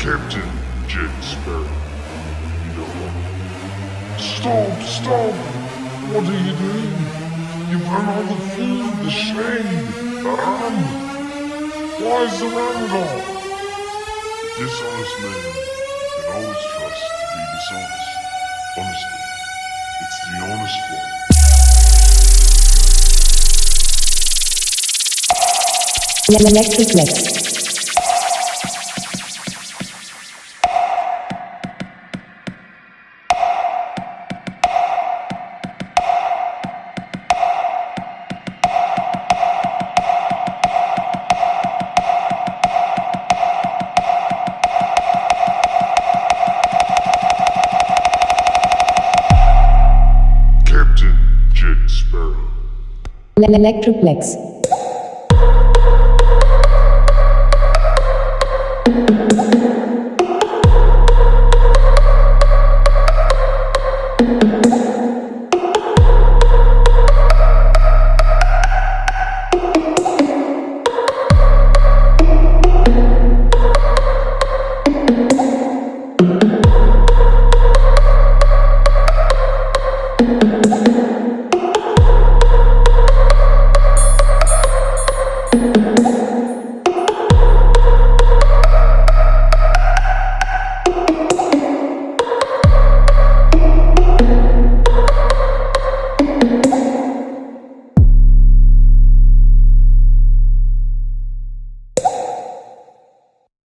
Captain Jack Sparrow. No. Stop! What are you doing? You've run all the food, the shade, the rum. Why is the rum gone? A dishonest man can always trust to be dishonest. Honestly, it's the honest one. Electric Mix. Captain Jack Sparrow. Electroplex.